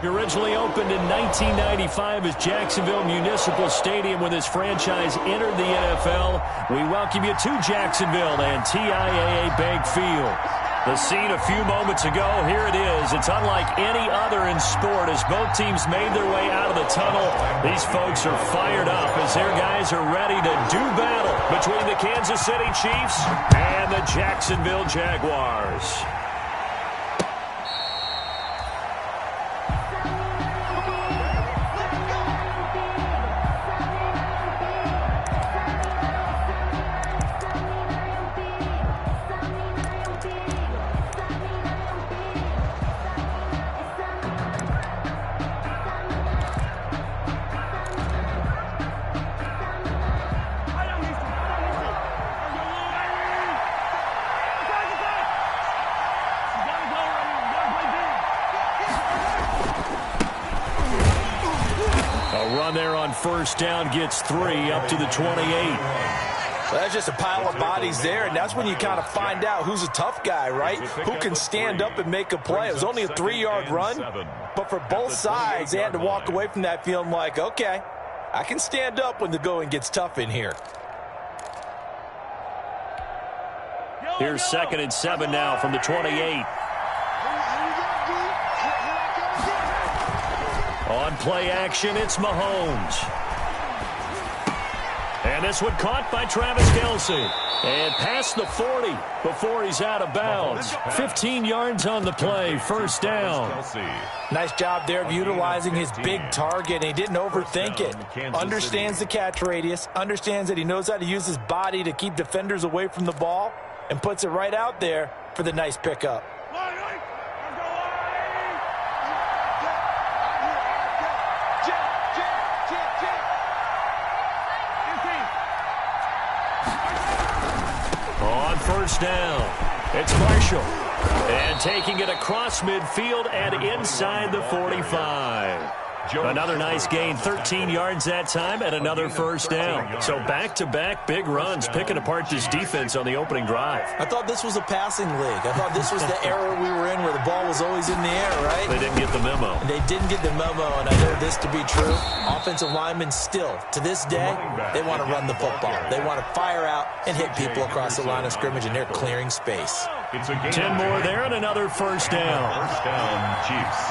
Originally opened in 1995 as Jacksonville Municipal Stadium when this franchise entered the NFL. We welcome you to Jacksonville and TIAA Bank Field. The scene a few moments ago, here it is. It's unlike any other in sport as both teams made their way out of the tunnel. These folks are fired up as their guys are ready to do battle between the Kansas City Chiefs and the Jacksonville Jaguars. First down gets 3 up to the 28. Well, that's just a pile of bodies there, and that's when you kind of find out who's a tough guy, right? Who can stand up and make a play. It was only a 3-yard run, but for both sides, they had to walk away from that feeling like, okay, I can stand up when the going gets tough in here. Here's 2nd and 7 now from the 28. On play action, it's Mahomes. And this one caught by Travis Kelce. And past the 40 before he's out of bounds. 15 yards on the play, first down. Nice job there of utilizing his big target. He didn't overthink it. Understands the catch radius. Understands that he knows how to use his body to keep defenders away from the ball. And puts it right out there for the nice pickup. First down. It's Marshall. And taking it across midfield and inside the 45. Another nice gain, 13 yards that time, and another first down. So back-to-back big runs, picking apart this defense on the opening drive. I thought this was a passing league. I thought this was the era we were in where the ball was always in the air, right? They didn't get the memo. They didn't get the memo, and I know this to be true. Offensive linemen still, to this day, they want to run the football. They want to fire out and hit people across the line of scrimmage, and they're clearing space. 10 more there and another first down. First down, Chiefs.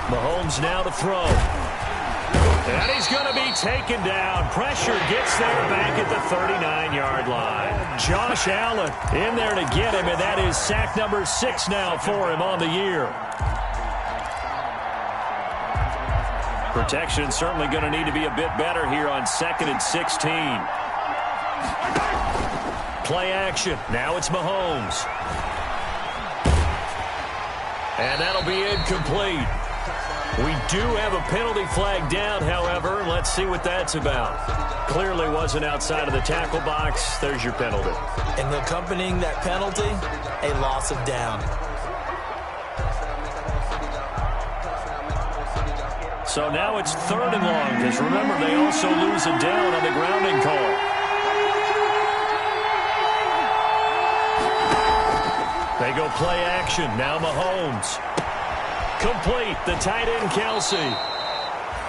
Mahomes now to throw. And he's going to be taken down. Pressure gets there back at the 39-yard line. Josh Allen in there to get him, and that is sack number 6 now for him on the year. Protection certainly going to need to be a bit better here on 2nd and 16. Play action. Now it's Mahomes. And that'll be incomplete. We do have a penalty flag down, however. Let's see what that's about. Clearly wasn't outside of the tackle box. There's your penalty. And accompanying that penalty, a loss of down. So now it's 3rd and long, because remember, they also lose a down on the grounding call. They go play action. Now Mahomes. Complete, the tight end Kelce.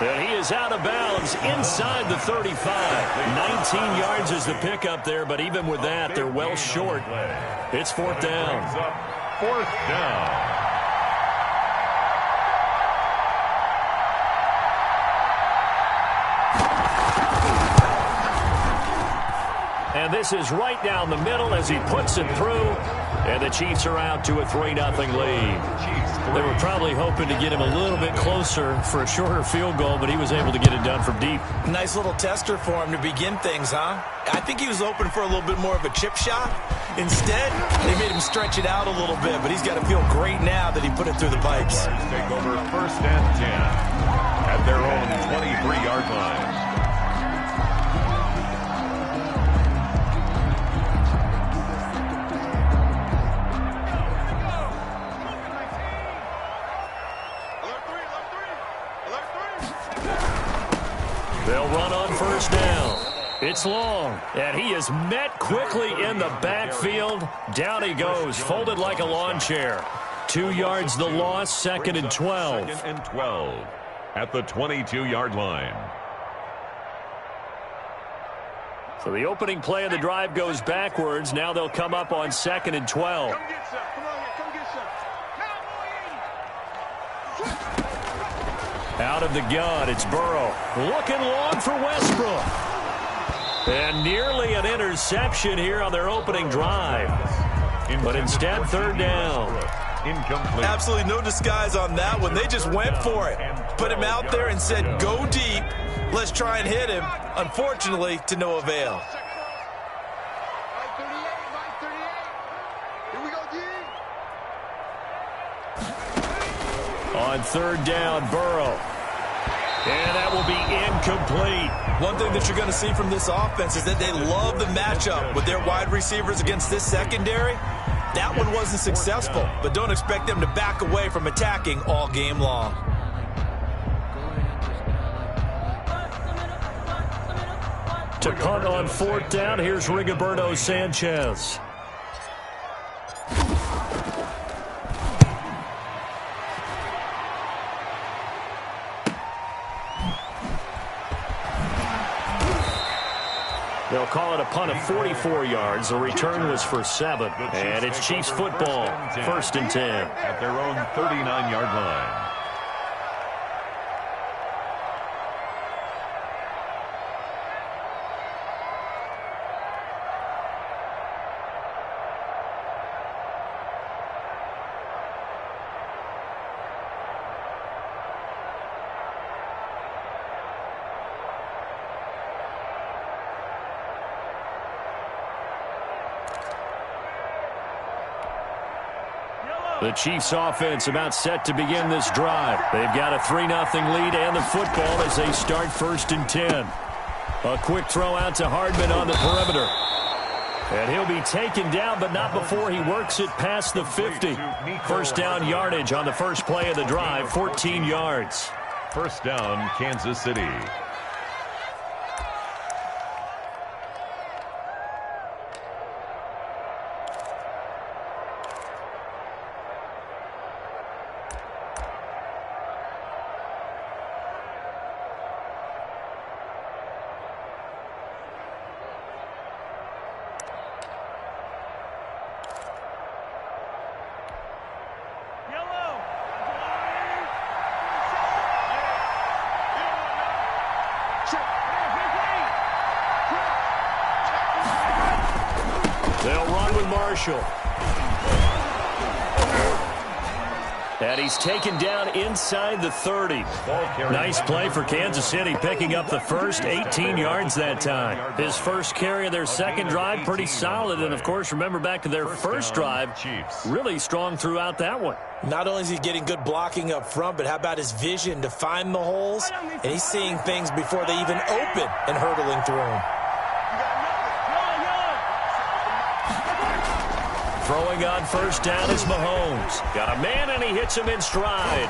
And he is out of bounds inside the 35. 19 yards is the pickup there, but even with that, they're well short. It's 4th down. 4th down. And this is right down the middle as he puts it through. And the Chiefs are out to a 3-0 lead. They were probably hoping to get him a little bit closer for a shorter field goal, but he was able to get it done from deep. Nice little tester for him to begin things, huh? I think he was open for a little bit more of a chip shot. Instead, they made him stretch it out a little bit, but he's got to feel great now that he put it through the pipes. Take over 1st and 10 at their own 23-yard line. They'll run on 1st down. It's long, and he is met quickly in the backfield. Down he goes, folded like a lawn chair. 2 yards the loss, second and 12. Second and 12 at the 22-yard line. So the opening play of the drive goes backwards. Now they'll come up on second and 12. Come get some. Come on, come get some. Out of the gun, it's Burrow. Looking long for Westbrook. And nearly an interception here on their opening drive. But instead, third down. Incomplete. Absolutely no disguise on that one. They just went for it. Put him out there and said, go deep. Let's try and hit him. Unfortunately, to no avail. On third down, Burrow. And that will be incomplete. One thing that you're going to see from this offense is that they love the matchup with their wide receivers against this secondary. That one wasn't successful, but don't expect them to back away from attacking all game long. To punt on fourth down, here's Rigoberto Sanchez. They'll call it a punt of 44 yards. The return was for 7. And it's Chiefs football, first and 10. At their own 39-yard line. The Chiefs offense about set to begin this drive. They've got a 3-0 lead and the football as they start first and 10. A quick throw out to Hardman on the perimeter. And he'll be taken down, but not before he works it past the 50. First down yardage on the first play of the drive, 14 yards. First down, Kansas City. They'll run with Marshall. And he's taken down inside the 30. Nice play for Kansas City, picking up the first, 18 yards that time. His first carry of their second drive, pretty solid. And, of course, remember back to their first drive, really strong throughout that one. Not only is he getting good blocking up front, but how about his vision to find the holes? And he's seeing things before they even open and hurtling through them. Throwing on first down is Mahomes. Got a man, and he hits him in stride.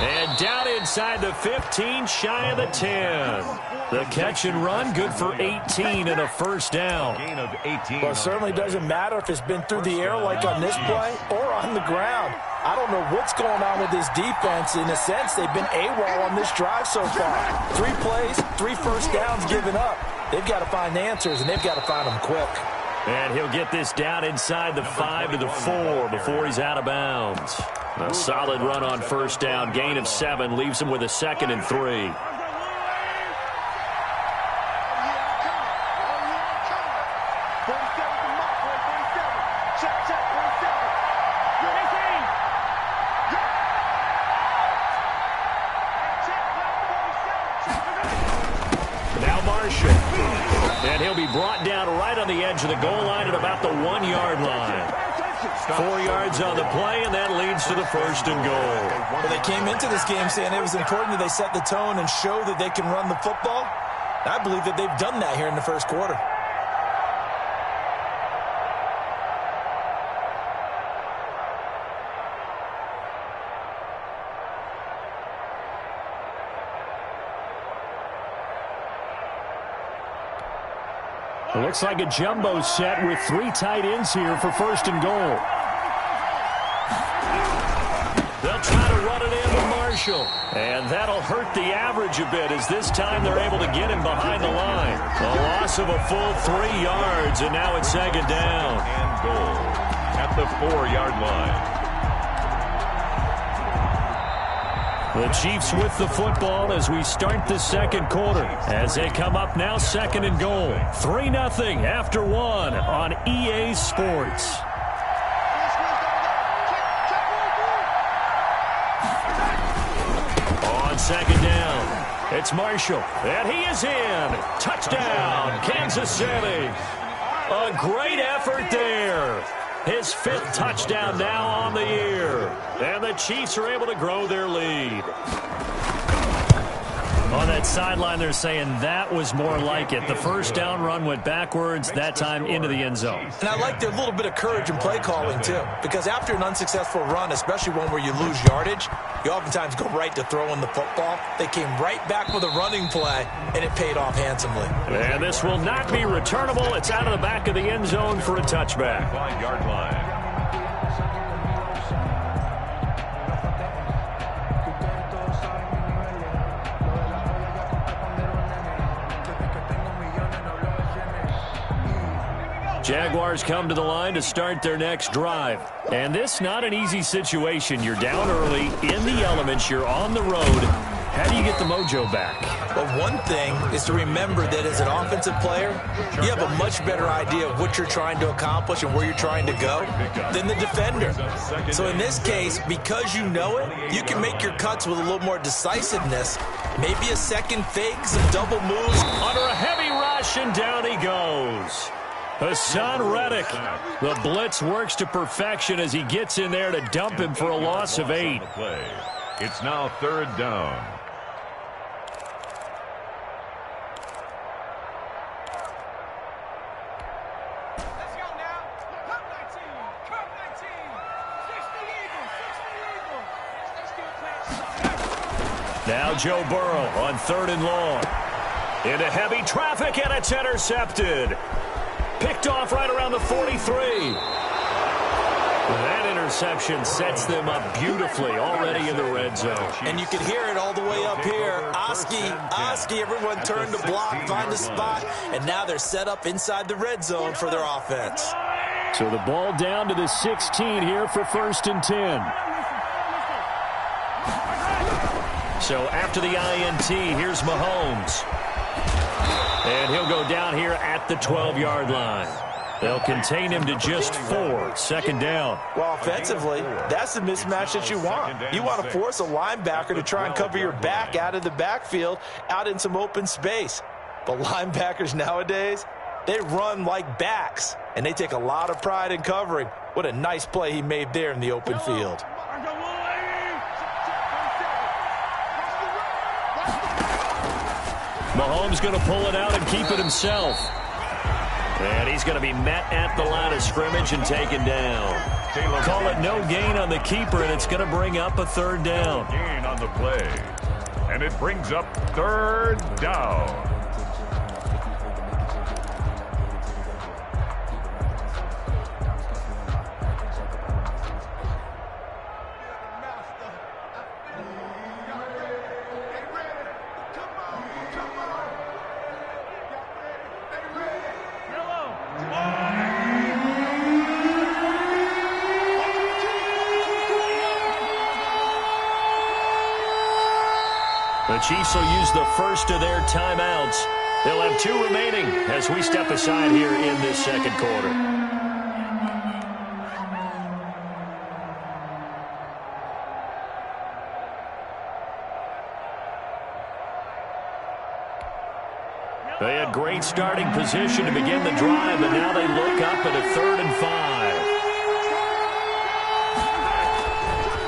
And down inside the 15, shy of the 10. The catch and run, good for 18 and a first down. Gain of 18. Well, it certainly doesn't matter if it's been through the air like on this play or on the ground. I don't know what's going on with this defense. In a sense, they've been AWOL on this drive so far. 3 plays, 3 first downs given up. They've got to find answers, and they've got to find them quick. And he'll get this down inside the 5 to the 4 before he's out of bounds. A solid run on first down. Gain of 7 leaves him with a second and 3. Now Marshall. And he'll be brought down right on the edge of the goal line at about the 1-yard line. 4 yards on the play, and that leads to the first and goal. Well, they came into this game saying it was important that they set the tone and show that they can run the football. I believe that they've done that here in the first quarter. It looks like a jumbo set with 3 tight ends here for first and goal. They'll try to run it in with Marshall. And that'll hurt the average a bit as this time they're able to get him behind the line. A loss of a full 3 yards, and now it's second down. And goal at the 4-yard line. The Chiefs with the football as we start the second quarter. As they come up now, second and goal. 3-0 after 1 on EA Sports. On second down, it's Marshall, and he is in. Touchdown, Kansas City. A great effort there. His 5th touchdown now on the year. And the Chiefs are able to grow their lead. On that sideline, they're saying that was more like it. The first down run went backwards, that time into the end zone. And I like their little bit of courage in play calling, too. Because after an unsuccessful run, especially one where you lose yardage, you oftentimes go right to throwing the football. They came right back with a running play, and it paid off handsomely. And this will not be returnable. It's out of the back of the end zone for a touchback. 5-yard line. Jaguars come to the line to start their next drive. And this not an easy situation. You're down early, in the elements, you're on the road. How do you get the mojo back? Well, one thing is to remember that as an offensive player, you have a much better idea of what you're trying to accomplish and where you're trying to go than the defender. So in this case, because you know it, you can make your cuts with a little more decisiveness. Maybe a second fake, some double moves. Under a heavy rush, and down he goes. Hassan Reddick. The blitz works to perfection as he gets in there to dump him for a loss of 8. It's now 3rd down. Now Joe Burrow on 3rd and long. Into heavy traffic, and it's intercepted. Picked off right around the 43. That interception sets them up beautifully already in the red zone. And you can hear it all the way up here. Oski, everyone turned to block, find a spot, and now they're set up inside the red zone for their offense. So the ball down to the 16 here for 1st and 10. So after the INT, here's Mahomes. And he'll go down here at the 12-yard line. They'll contain him to just 4. 2nd down. Well, offensively, that's the mismatch that you want. You want to force a linebacker to try and cover your back out of the backfield, out in some open space. But linebackers nowadays, they run like backs, and they take a lot of pride in covering. What a nice play he made there in the open field. Mahomes going to pull it out and keep it himself. And he's going to be met at the line of scrimmage and taken down. Call it no gain on the keeper, and it's going to bring up a 3rd down. Gain on the play. And it brings up 3rd down. The Chiefs will use the first of their timeouts. They'll have 2 remaining as we step aside here in this second quarter. They had great starting position to begin the drive, and now they look up at a 3rd and 5.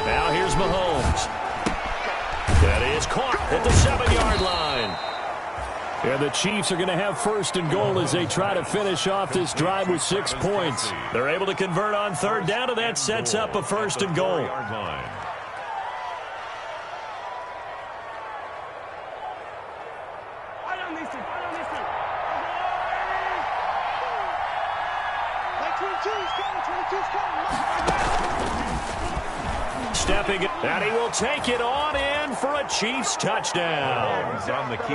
Now here's Mahomes. That is caught at the 7-yard line. And the Chiefs are going to have 1st and goal as they try to finish off this drive with 6 points. They're able to convert on 3rd down, and that sets up a 1st and goal. stepping, and he will take it on in for a Chiefs touchdown.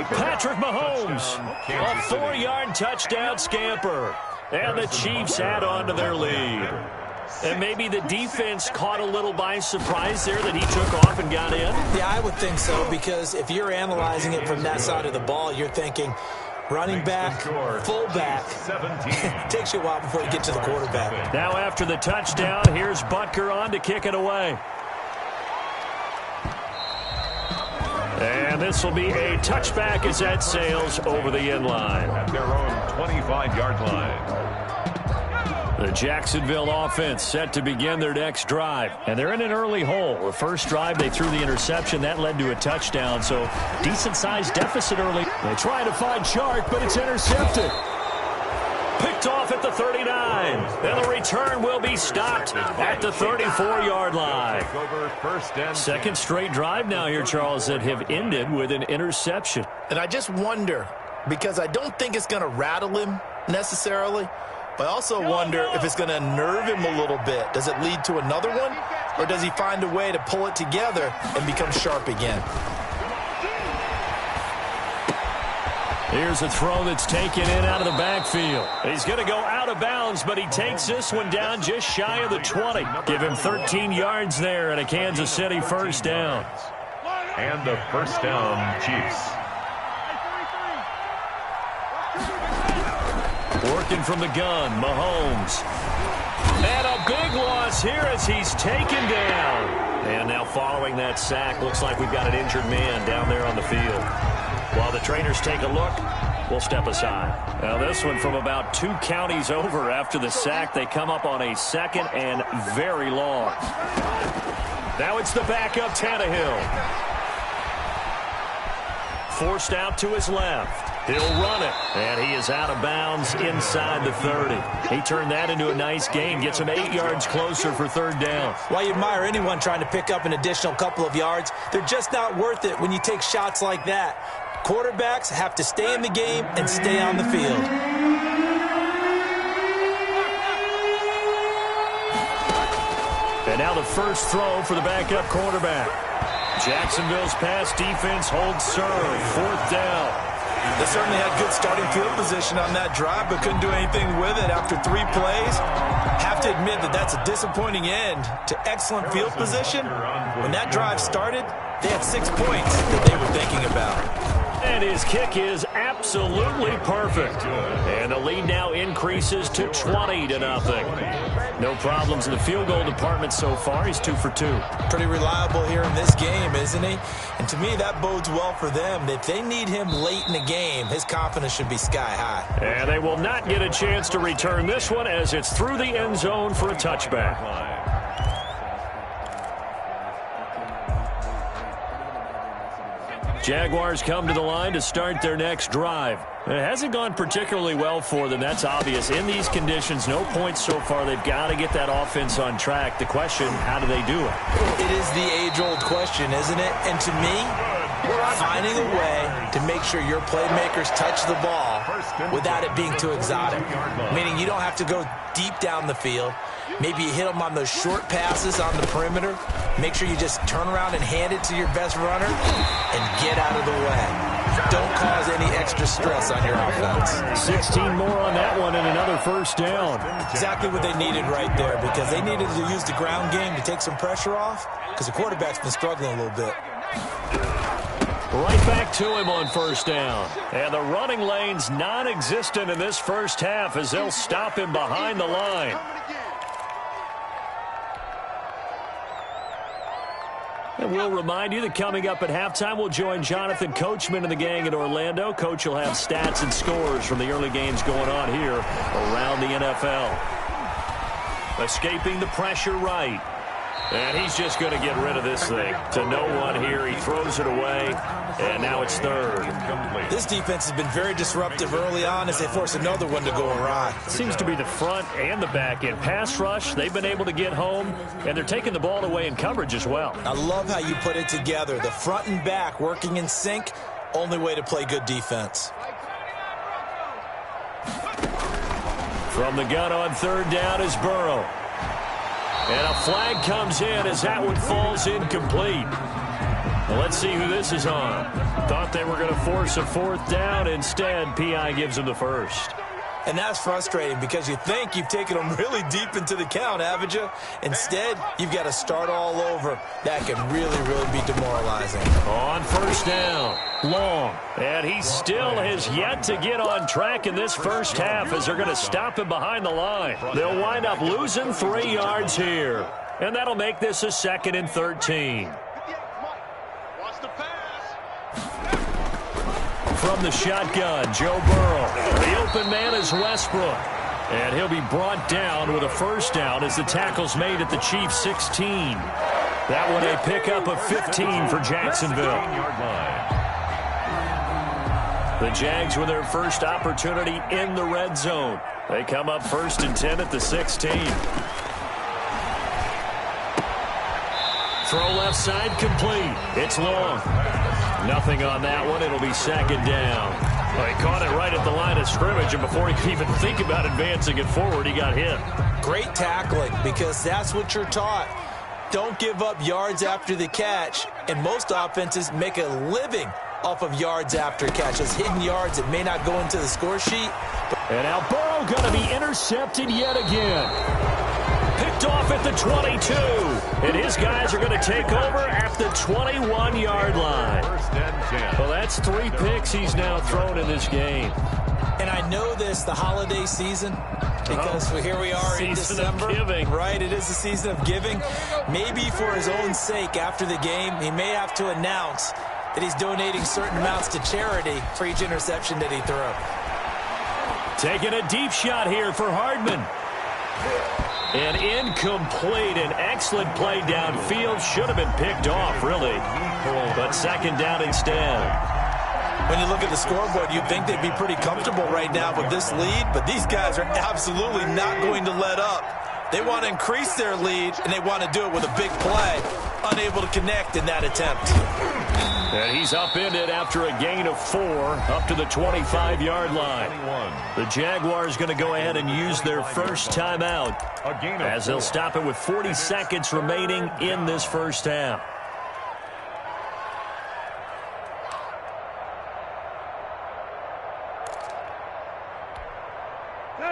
Patrick Mahomes, a 4-yard touchdown scamper. And the Chiefs add on to their lead. And maybe the defense caught a little by surprise there that he took off and got in. Yeah, I would think so, because if you're analyzing it from that side of the ball, you're thinking running back, fullback. It takes you a while before you get to the quarterback. Now after the touchdown, here's Butker on to kick it away. And this will be a touchback as that sails over the end line. At their own 25-yard line. The Jacksonville offense set to begin their next drive. And they're in an early hole. The first drive, they threw the interception. That led to a touchdown. So decent-sized deficit early. They try to find Chark, but it's intercepted. Picked off at the 39. And the return will be stopped at the 34-yard line. Second straight drive now here, Charles, that have ended with an interception. And I just wonder, because I don't think it's going to rattle him necessarily, but I also wonder if it's going to nerve him a little bit. Does it lead to another one? Or does he find a way to pull it together and become sharp again? Here's a throw that's taken in out of the backfield. He's going to go out of bounds, but he takes this one down just shy of the 20. Give him 13 yards there and a Kansas City first down. And the first down, Chiefs. Working from the gun, Mahomes. And a big loss here as he's taken down. And now following that sack, looks like we've got an injured man down there on the field. While the trainers take a look, we'll step aside. Now this one from about 2 counties over after the sack. They come up on a second and very long. Now it's the backup Tannehill. Forced out to his left. He'll run it, and he is out of bounds inside the 30. He turned that into a nice gain, gets him 8 yards closer for third down. While you admire anyone trying to pick up an additional couple of yards, they're just not worth it when you take shots like that. Quarterbacks have to stay in the game and stay on the field. And now the first throw for the backup quarterback. Jacksonville's pass defense holds serve. Fourth down. They certainly had good starting field position on that drive, but couldn't do anything with it after 3 plays. Have to admit that that's a disappointing end to excellent field position. When that drive started, they had 6 points that they were thinking about. And his kick is absolutely perfect. And the lead now increases to 20-0. No problems in the field goal department so far. He's 2 for 2. Pretty reliable here in this game, isn't he? And to me, that bodes well for them. If they need him late in the game, his confidence should be sky high. And they will not get a chance to return this one as it's through the end zone for a touchback. Jaguars come to the line to start their next drive. It hasn't gone particularly well for them. That's obvious. In these conditions, no points so far. They've got to get that offense on track. The question, how do they do it? It is the age-old question, isn't it? And to me, finding a way to make sure your playmakers touch the ball without it being too exotic. Meaning you don't have to go deep down the field. Maybe you hit them on those short passes on the perimeter. Make sure you just turn around and hand it to your best runner and get out of the way. Don't cause any extra stress on your offense. 16 more on that one and another first down. Exactly what they needed right there, because they needed to use the ground game to take some pressure off, because the quarterback's been struggling a little bit. Right back to him on first down. And the running lane's non-existent in this first half as they'll stop him behind the line. And we'll remind you that coming up at halftime, we'll join Jonathan Coachman and the gang in Orlando. Coach will have stats and scores from the early games going on here around the NFL. Escaping the pressure right. And he's just going to get rid of this thing. To no one here. He throws it away. And now it's third. This defense has been very disruptive early on as they force another one to go awry. Seems to be the front and the back end. Pass rush, they've been able to get home. And they're taking the ball away in coverage as well. I love how you put it together. The front and back working in sync. Only way to play good defense. From the gun on third down is Burrow. And a flag comes in as that one falls incomplete. Well, let's see who this is on. Thought they were going to force a fourth down. Instead, P.I. gives them the first. And that's frustrating because you think you've taken them really deep into the count, haven't you? Instead, you've got to start all over. That can really, really be demoralizing. On first down, Long. And he still has yet to get on track in this first half as they're going to stop him behind the line. They'll wind up losing 3 yards here. And that'll make this a 2nd and 13. From the shotgun, Joe Burrow. The open man is Westbrook. And he'll be brought down with a first down as the tackle's made at the Chiefs' 16. That one a pickup of 15 for Jacksonville. The Jags with their first opportunity in the red zone. They come up 1st and 10 at the 16. Throw left side complete. It's Long. Nothing on that one. It'll be 2nd down. Well, he caught it right at the line of scrimmage, and before he could even think about advancing it forward, he got hit. Great tackling, because that's what you're taught. Don't give up yards after the catch, and most offenses make a living off of yards after catch. Those hidden yards that may not go into the score sheet. And now Burrow going to be intercepted yet again. Picked off at the 22. And his guys are going to take over at the 21-yard line. Well, that's 3 picks he's now thrown in this game. And I know this, the holiday season, because here we are in December. Right, it is the season of giving. Maybe for his own sake after the game, he may have to announce that he's donating certain amounts to charity for each interception that he threw. Taking a deep shot here for Hardman. And incomplete. An excellent play downfield. Should have been picked off, really. But 2nd down instead. When you look at the scoreboard, you'd think they'd be pretty comfortable right now with this lead, but these guys are absolutely not going to let up. They want to increase their lead, and they want to do it with a big play. Unable to connect in that attempt. And he's upended after a gain of 4 up to the 25-yard line. The Jaguars going to go ahead and use their first timeout as they'll stop it with 40 seconds remaining in this first half.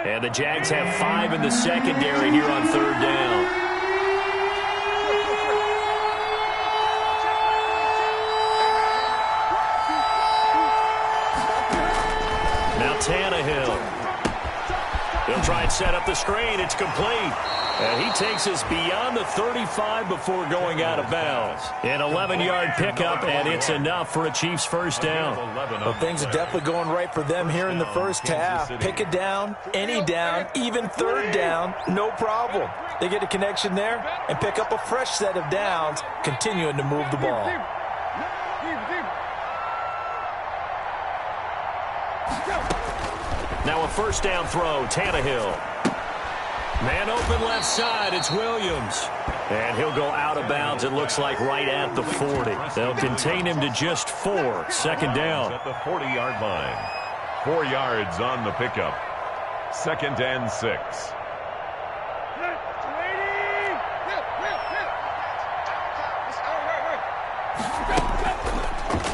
And the Jags have 5 in the secondary here on 3rd down. Tannehill. He'll try and set up the screen. It's complete. And he takes us beyond the 35 before going out of bounds. An 11-yard pickup, and it's enough for a Chiefs first down. Well, things are definitely going right for them here in the first half. Pick it down, any down, even 3rd down, no problem. They get a connection there and pick up a fresh set of downs, continuing to move the ball. Now a first down throw, Tannehill. Man open left side, it's Williams. And he'll go out of bounds, it looks like right at the 40. They'll contain him to just 4, 2nd down. At the 40-yard line. 4 yards on the pickup. 2nd and 6.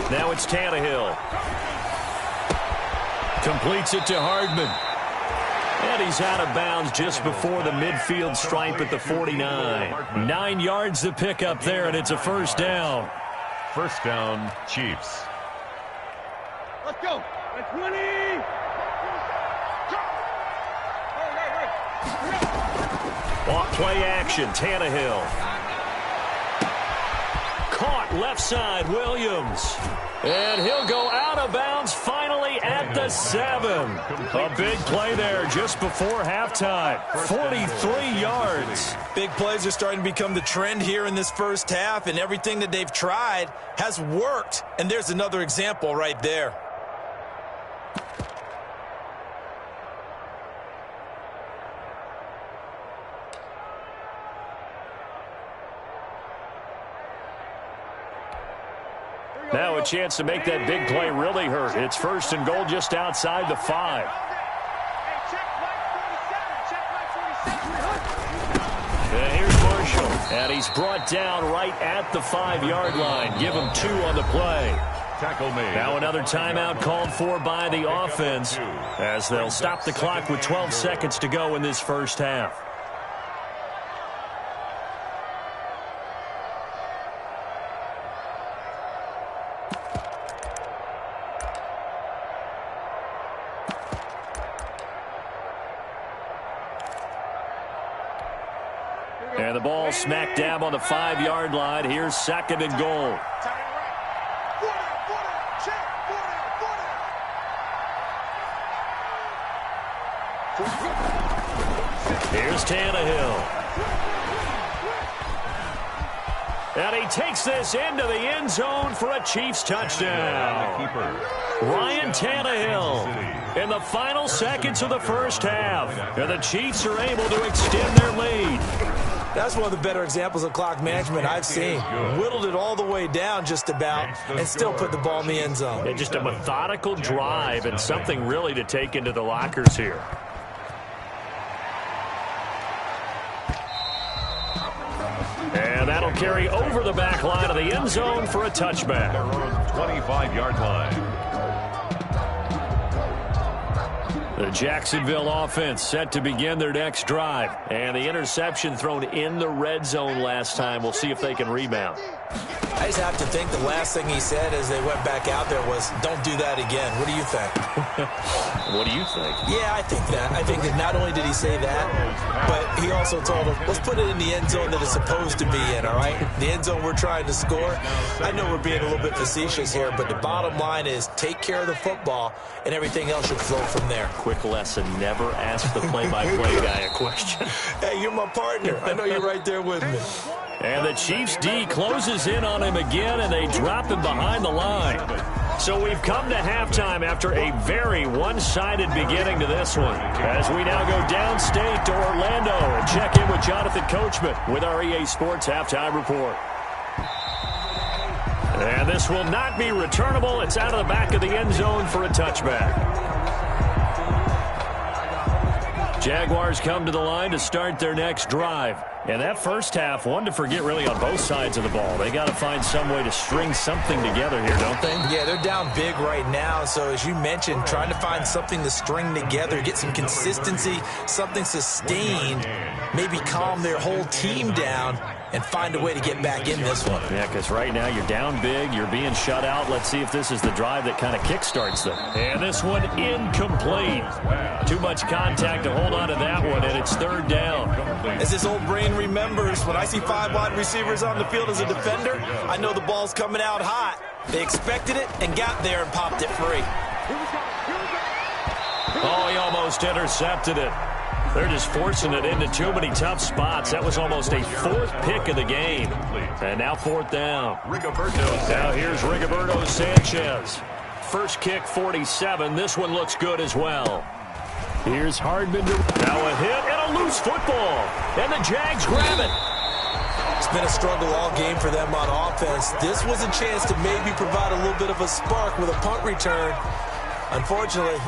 Now it's Tannehill. Completes it to Hardman. And he's out of bounds just before the midfield stripe at the 49. 9 yards to pick up there, and it's a first down. First down, Chiefs. Let's go. At 20. Off play action, Tannehill. Caught left side, Williams. And he'll go out of bounds finally at the 7. A big play there just before halftime. 43 yards. Big plays are starting to become the trend here in this first half, and everything that they've tried has worked. And there's another example right there. Now a chance to make that big play really hurt. It's 1st and goal just outside the 5. And here's Marshall. And he's brought down right at the 5-yard line. Give him 2 on the play. Tackle made. Now another timeout called for by the offense as they'll stop the clock with 12 seconds to go in this first half. And the ball smack dab on the 5-yard line. Here's 2nd and goal. Here's Tannehill. And he takes this into the end zone for a Chiefs touchdown. Ryan Tannehill in the final seconds of the first half. And the Chiefs are able to extend their lead. That's one of the better examples of clock management I've seen. Whittled it all the way down just about and still put the ball in the end zone. And just a methodical drive and something really to take into the lockers here. And that'll carry over the back line of the end zone for a touchback. 25-yard line. The Jacksonville offense set to begin their next drive. And the interception thrown in the red zone last time. We'll see if they can rebound. I just have to think the last thing he said as they went back out there was, don't do that again. What do you think? What do you think? Yeah, I think that. I think that not only did he say that, but he also told them, let's put it in the end zone that it's supposed to be in, all right? The end zone we're trying to score. I know we're being a little bit facetious here, but the bottom line is take care of the football, and everything else should flow from there. Quick lesson, never ask the play-by-play guy a question. Hey, you're my partner. I know you're right there with me. And the Chiefs D closes in on him again, and they drop him behind the line. So we've come to halftime after a very one-sided beginning to this one. As we now go downstate to Orlando and check in with Jonathan Coachman with our EA Sports Halftime Report. And this will not be returnable. It's out of the back of the end zone for a touchback. Jaguars come to the line to start their next drive. And that first half, one to forget really on both sides of the ball. They got to find some way to string something together here, don't they? Yeah, they're down big right now. So as you mentioned, trying to find something to string together, get some consistency, something sustained, maybe calm their whole team down and find a way to get back in this one. Yeah, because right now you're down big, you're being shut out. Let's see if this is the drive that kind of kickstarts them. And this one incomplete. Too much contact to hold on to that one, and it's 3rd down. As this old brain remembers, when I see 5 wide receivers on the field as a defender, I know the ball's coming out hot. They expected it and got there and popped it free. Oh, he almost intercepted it. They're just forcing it into too many tough spots. That was almost a 4th pick of the game. And now 4th down. Now here's Rigoberto Sanchez. First kick, 47. This one looks good as well. Here's Hardman. Now a hit and a loose football. And the Jags grab it. It's been a struggle all game for them on offense. This was a chance to maybe provide a little bit of a spark with a punt return. Unfortunately,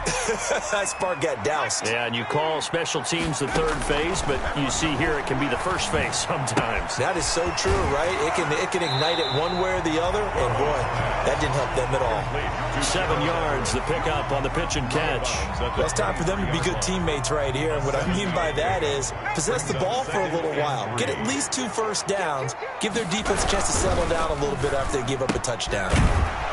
that spark got doused. Yeah, and you call special teams the 3rd phase, but you see here it can be the 1st phase sometimes. That is so true, right? It can ignite it one way or the other, and boy, that didn't help them at all. 7 yards, the pickup on the pitch and catch. Well, it's time for them to be good teammates right here, and what I mean by that is possess the ball for a little while, get at least 2 first downs, give their defense a chance to settle down a little bit after they give up a touchdown.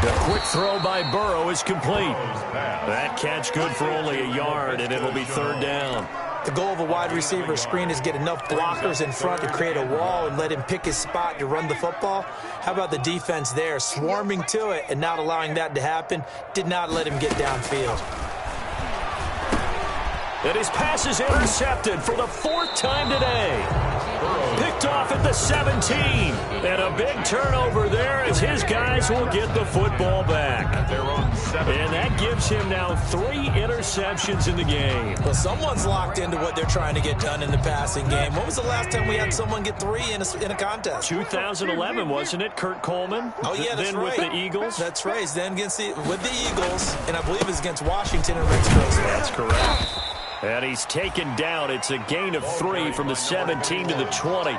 The quick throw by Burrow is complete. That catch good for only a yard, and it'll be 3rd down. The goal of a wide receiver screen is get enough blockers in front to create a wall and let him pick his spot to run the football. How about the defense there, swarming to it and not allowing that to happen? Did not let him get downfield. And his pass is intercepted for the 4th time today. Picked off at the 17. And a big turnover there as his guys will get the football back. And that gives him now 3 interceptions in the game. Well, someone's locked into what they're trying to get done in the passing game. When was the last time we had someone get 3 in a contest? 2011, wasn't it? Kurt Coleman? Oh, yeah, that's then right. With the Eagles? That's right. Then with the Eagles, and I believe it's against Washington and Rex Grossman. That's correct. And he's taken down. It's a gain of 3 from the 17 to the 20.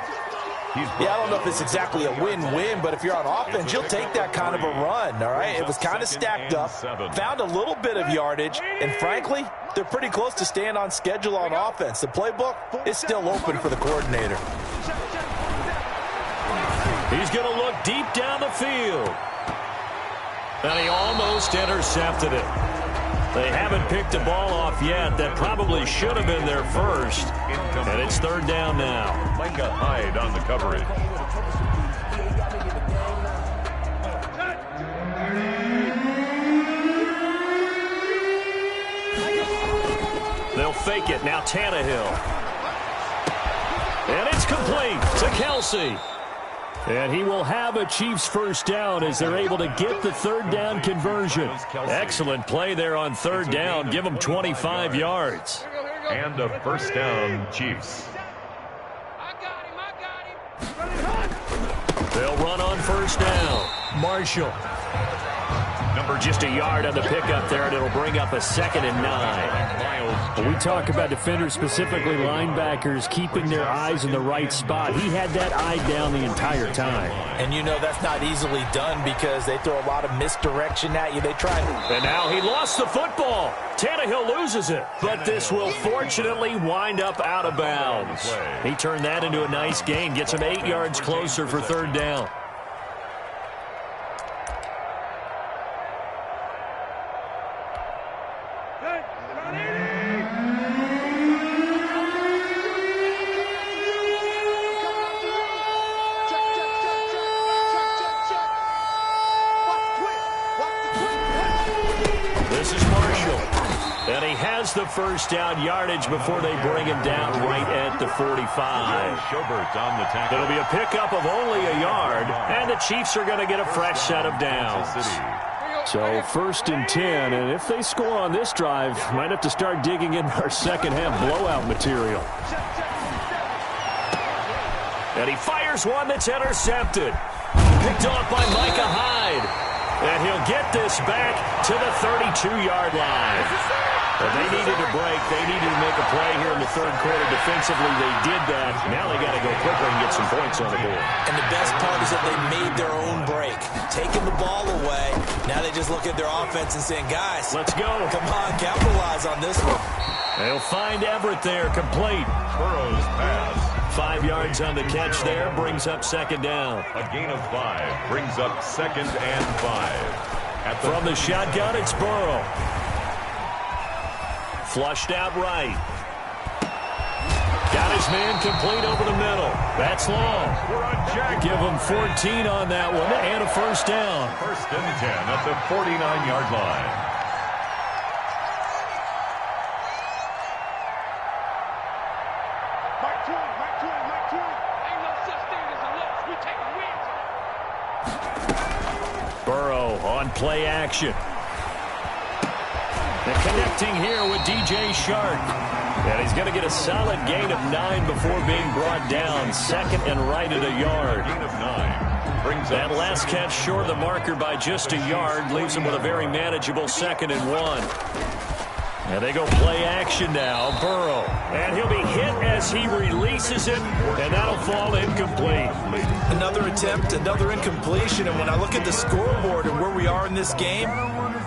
Yeah, I don't know if it's exactly a win-win, but if you're on offense, you'll take that kind of a run, all right? It was kind of stacked up, found a little bit of yardage, and frankly, they're pretty close to staying on schedule on offense. The playbook is still open for the coordinator. He's going to look deep down the field. And he almost intercepted it. They haven't picked the ball off yet. That probably should have been their first. And it's third down now. Micah Hyde on the coverage. They'll fake it. Now Tannehill. And it's complete to Kelsey. And he will have a Chiefs first down as they're able to get the third down conversion. Excellent play there on third down. Give them 25 yards. And a first down, Chiefs. They'll run on first down. Marshall. Just a yard on the pickup there, and it'll bring up a 2nd and 9. We talk about defenders, specifically linebackers, keeping their eyes in the right spot. He had that eye down the entire time. And you know that's not easily done because they throw a lot of misdirection at you. They try to... And now he lost the football. Tannehill loses it, but this will fortunately wind up out of bounds. He turned that into a nice gain, gets him 8 yards closer for third down. The first down yardage before they bring him down right at the 45. On the tackle. It'll be a pickup of only a yard, and the Chiefs are going to get a fresh set of downs. So 1st and 10, and if they score on this drive, might have to start digging in our second half blowout material. And he fires one that's intercepted. Picked off by Micah Hyde. And he'll get this back to the 32-yard line. But they needed a break. They needed to make a play here in the third quarter. Defensively, they did that. Now they got to go quickly and get some points on the board. And the best part is that they made their own break. Taking the ball away. Now they just look at their offense and saying, guys, let's go. Come on, capitalize on this one. They'll find Everett there, complete. Burrow's pass. 5 yards on the catch there, brings up second down. A gain of 5 brings up 2nd and 5. From the shotgun, it's Burrow. Flushed out right. Got his man complete over the middle. That's long. Give him 14 on that one and a first down. 1st and 10 at the 49-yard line. Burrow on play action. And connecting here with DJ Shark. And he's going to get a solid gain of 9 before being brought down. 2nd and right at a yard. Gain of 9 brings that last catch short of the marker by just a yard. Leaves him with a very manageable 2nd and 1. And they go play action now. Burrow. And he'll be hit as he releases it. And that'll fall incomplete. Another attempt, another incompletion. And when I look at the scoreboard and where we are in this game,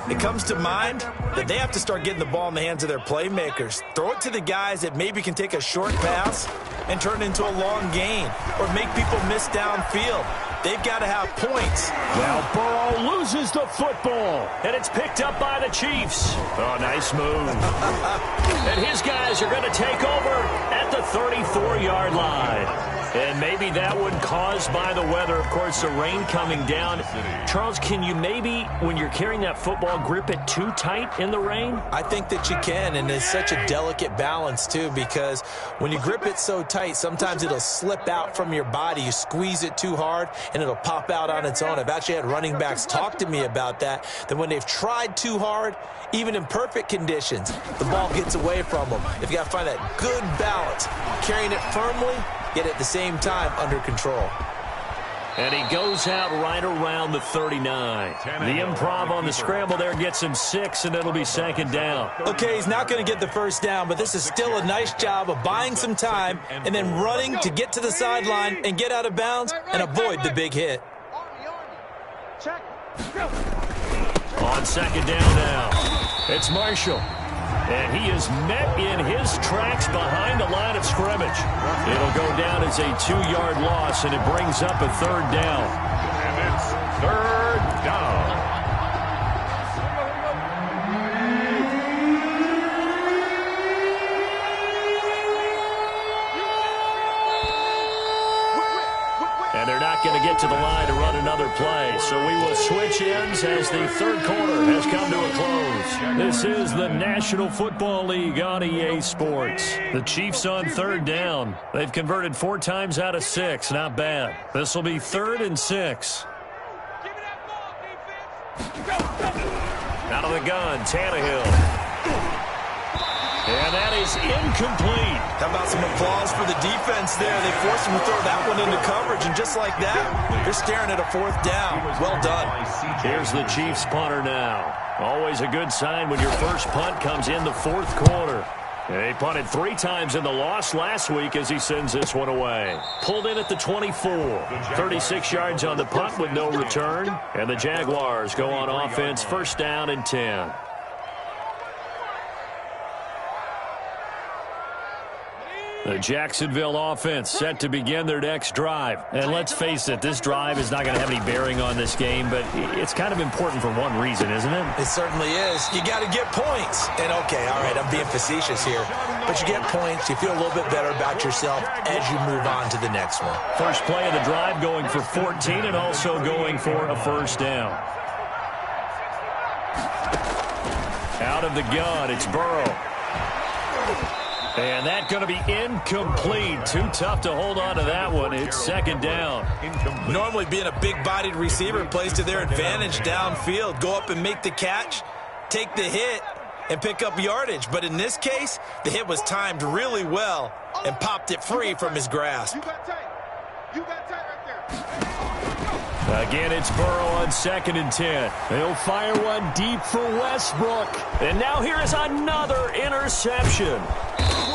it comes to mind that they have to start getting the ball in the hands of their playmakers. Throw it to the guys that maybe can take a short pass and turn it into a long gain or make people miss downfield. They've got to have points. Now Burrow loses the football, and it's picked up by the Chiefs. Oh, nice move. And his guys are going to take over at the 34-yard line. And maybe that one caused by the weather. Of course, the rain coming down. Charles, can you maybe, when you're carrying that football, grip it too tight in the rain? I think that you can, and it's such a delicate balance, too, because when you grip it so tight, sometimes it'll slip out from your body. You squeeze it too hard, and it'll pop out on its own. I've actually had running backs talk to me about that when they've tried too hard, even in perfect conditions, the ball gets away from them. You've got to find that good balance, carrying it firmly, yet at the same time under control. And he goes out right around the 39. The improv on the scramble there gets him 6, and it'll be second down. Okay, he's not going to get the first down, but this is still a nice job of buying some time and then running to get to the sideline and get out of bounds and avoid the big hit. On second down now, it's Marshall. And he is met in his tracks behind the line of scrimmage. It'll go down as a 2-yard loss, and it brings up a third down. And it's third down. And they're not going to get to the line to run another play. So we will switch ends as the third quarter has come to a close. This is the National Football League on EA Sports. The Chiefs on third down. They've converted 4 times out of 6. Not bad. This will be 3rd and 6. Out of the gun, Tannehill. And that is incomplete. How about some applause for the defense there? They forced him to throw that one into coverage, and just like that, they're staring at a 4th down. Well done. Here's the Chiefs punter now. Always a good sign when your first punt comes in the 4th quarter. He punted 3 times in the loss last week as he sends this one away. Pulled in at the 24. 36 yards on the punt with no return. And the Jaguars go on offense, 1st down and 10. The Jacksonville offense set to begin their next drive. And let's face it, this drive is not going to have any bearing on this game, but it's kind of important for one reason, isn't it? It certainly is. You got to get points. And, okay, all right, I'm being facetious here. But you get points, you feel a little bit better about yourself as you move on to the next one. First play of the drive going for 14 and also going for a 1st down. Out of the gun, it's Burrow. And that's going to be incomplete. Too tough to hold on to that one. It's 2nd down. Normally being a big-bodied receiver plays to their advantage downfield. Go up and make the catch, take the hit, and pick up yardage. But in this case, the hit was timed really well and popped it free from his grasp. You got tight. You got tight right there. Again, it's Burrow on 2nd and 10. They'll fire one deep for Westbrook. And now here is another interception.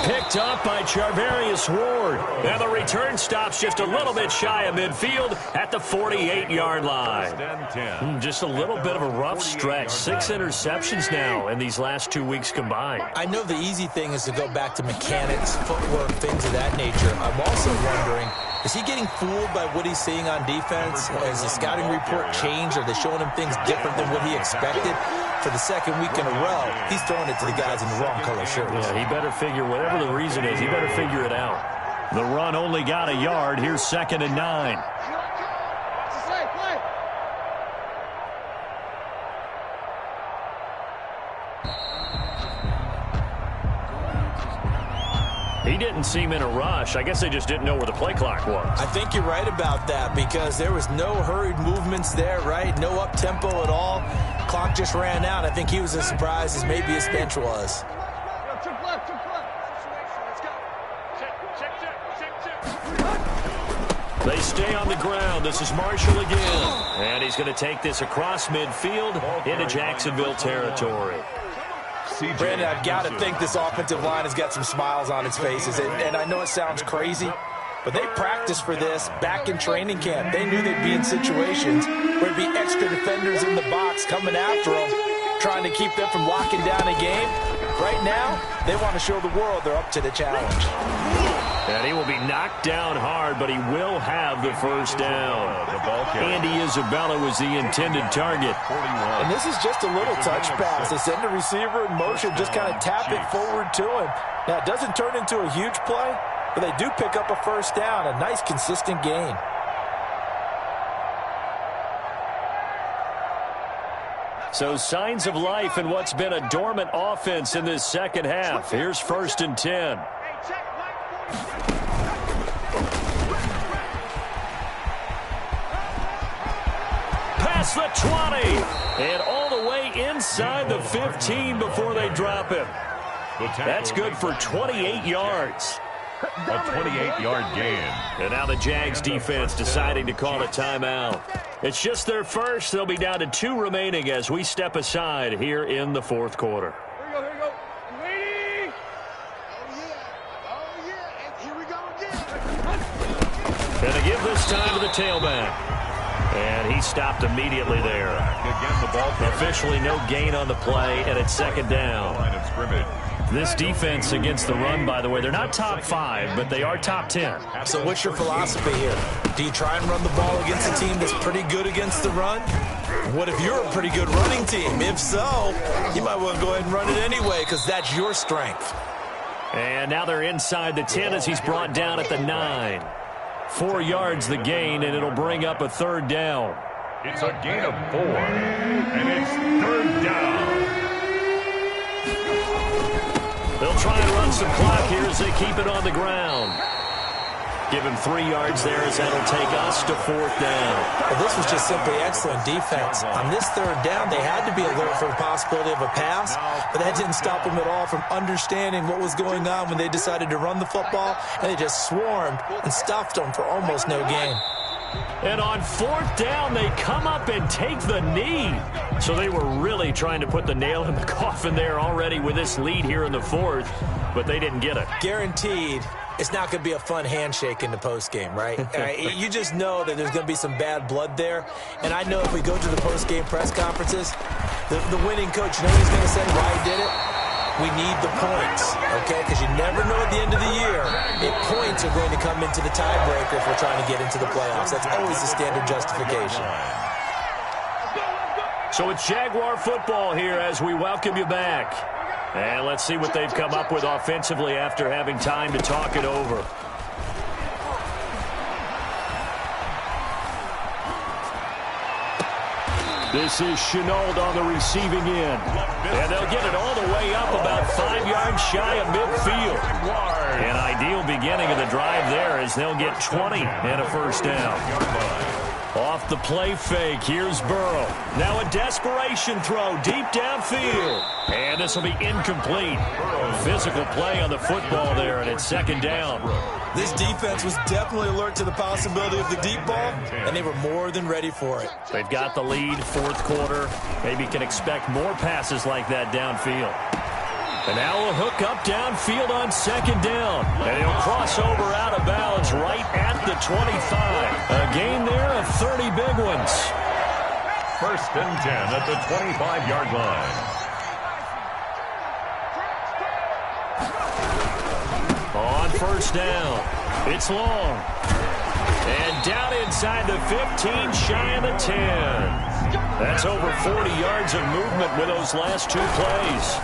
Picked up by Charvarius Ward. And the return stops just a little bit shy of midfield at the 48-yard line. Just a little bit of a rough stretch. 6 interceptions now in these last 2 weeks combined. I know the easy thing is to go back to mechanics, footwork, things of that nature. I'm also wondering, is he getting fooled by what he's seeing on defense? Has the scouting report changed? Are they showing him things different than what he expected? For the 2nd week in a row, he's throwing it to the guys in the wrong color shirts. Yeah, he better figure, whatever the reason is, he better figure it out. The run only got a yard. Here's 2nd and 9. He didn't seem in a rush. I guess they just didn't know where the play clock was. I think you're right about that because there was no hurried movements there, right? No up-tempo at all. Clock just ran out. I think he was as surprised as maybe his bench was. They stay on the ground. This is Marshall again. And he's going to take this across midfield into Jacksonville territory. Brandon, I've got to think this offensive line has got some smiles on its faces. And I know it sounds crazy, but they practiced for this back in training camp. They knew they'd be in situations where there'd be extra defenders in the box coming after them, trying to keep them from locking down a game. Right now, they want to show the world they're up to the challenge. And he will be knocked down hard, but he will have the 1st down. Andy Isabella was the intended target. And this is just a little touch pass. They send the receiver in motion, just kind of tap it forward to him. Now, it doesn't turn into a huge play, but they do pick up a 1st down, a nice, consistent gain. So signs of life in what's been a dormant offense in this 2nd half. Here's 1st and 10. Past the 20 and all the way inside the 15 before they drop him. That's good for 28 yards. A 28-yard gain. And now the Jags defense deciding to call a timeout. It's just their first. They'll be down to 2 remaining as we step aside here in the fourth quarter. Here we go. Ready? Oh, yeah. And here we go again. And they give this time to the tailback. And he stopped immediately there. Again, the ball Officially no gain on the play, and it's second down. line of scrimmage. This defense against the run, by the way, they're not top 5, but they are top 10. So what's your philosophy here? Do you try and run the ball against a team that's pretty good against the run? What if you're a pretty good running team? If so, you might want to go ahead and run it anyway because that's your strength. And now they're inside the 10 as he's brought down at the 9. 4 yards the gain, and it'll bring up a third down. It's a gain of 4, and it's third down. They'll try and run some clock here as they keep it on the ground. Give him 3 yards there as that'll take us to fourth down. Well, this was just simply excellent defense. On this third down, they had to be alert for the possibility of a pass, but that didn't stop them at all from understanding what was going on when they decided to run the football, and they just swarmed and stuffed them for almost no gain. And on fourth down, they come up and take the knee. So they were really trying to put the nail in the coffin there already with this lead here in the fourth, but they didn't get it. Guaranteed, it's not going to be a fun handshake in the postgame, right? You just know that there's going to be some bad blood there. And I know if we go to the postgame press conferences, the winning coach, you know what he's going to say, why he did it? We need the points, okay? Because you never know at the end of the year if points are going to come into the tiebreaker if we're trying to get into the playoffs. That's always the standard justification. So it's Jaguar football here as we welcome you back. And let's see what they've come up with offensively after having time to talk it over. This is Chenault on the receiving end. And they'll get it all the way up about 5 yards shy of midfield. An ideal beginning of the drive there as they'll get 20 and a first down. Off the play fake, here's Burrow. Now a desperation throw deep downfield. And this will be incomplete. Physical play on the football there, and it's second down. This defense was definitely alert to the possibility of the deep ball, and they were more than ready for it. They've got the lead, fourth quarter. Maybe can expect more passes like that downfield. And now a hook up downfield on second down. And he'll cross over out of bounds right at the 25. A gain there of 30 big ones. First and 10 at the 25-yard line. On first down, it's long. And down inside the 15, shy of the 10. That's over 40 yards of movement with those last 2 plays.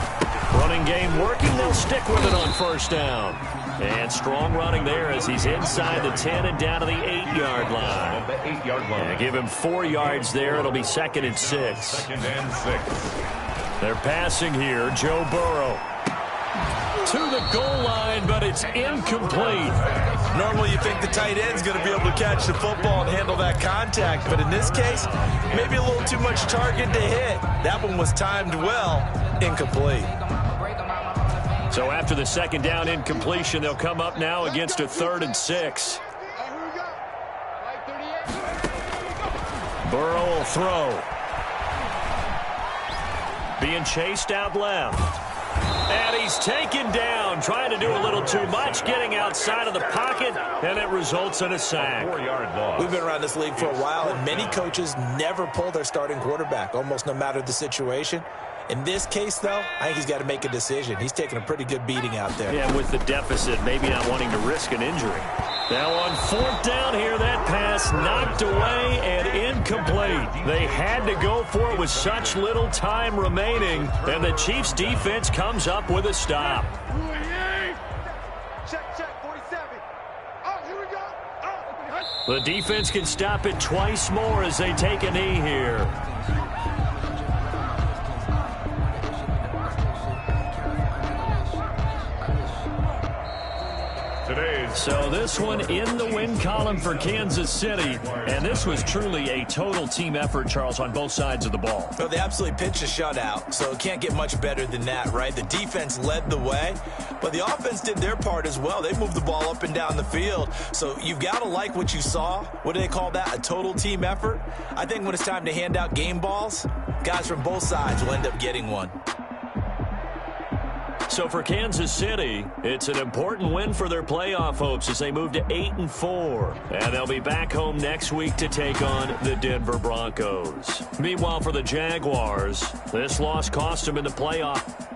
Running game working, they'll stick with it on first down. And strong running there as he's inside the 10 and down to the 8-yard line. The 8-yard line. And give him 4 yards there. It'll be second and 6. Second and 6. They're passing here. Joe Burrow to the goal line, but it's incomplete. Normally you think the tight end's going to be able to catch the football and handle that contact, but in this case, maybe a little too much target to hit. That one was timed well, incomplete. So after the second down incompletion, they'll come up now against a 3rd and 6. Burrow will throw. Being chased out left. And he's taken down, trying to do a little too much, getting outside of the pocket, and it results in a sack. 4-yard loss. We've been around this league for a while, and many coaches never pull their starting quarterback, almost no matter the situation. In this case, though, I think he's got to make a decision. He's taking a pretty good beating out there. Yeah, with the deficit, maybe not wanting to risk an injury. Now on fourth down here, that pass knocked away and incomplete. They had to go for it with such little time remaining, and the Chiefs' defense comes up with a stop. Check, 47. Oh, here we go. Oh. The defense can stop it twice more as they take a knee here. Today's So this one in the win column for Kansas City, and this was truly a total team effort, Charles, on both sides of the ball. Well, they absolutely pitched a shutout, so it can't get much better than that, right? The defense led the way, but the offense did their part as well. They moved the ball up and down the field, so you've got to like what you saw. What do they call that? A total team effort? I think when it's time to hand out game balls, guys from both sides will end up getting one. So for Kansas City, it's an important win for their playoff hopes as they move to 8-4. And they'll be back home next week to take on the Denver Broncos. Meanwhile, for the Jaguars, this loss cost them in the playoff.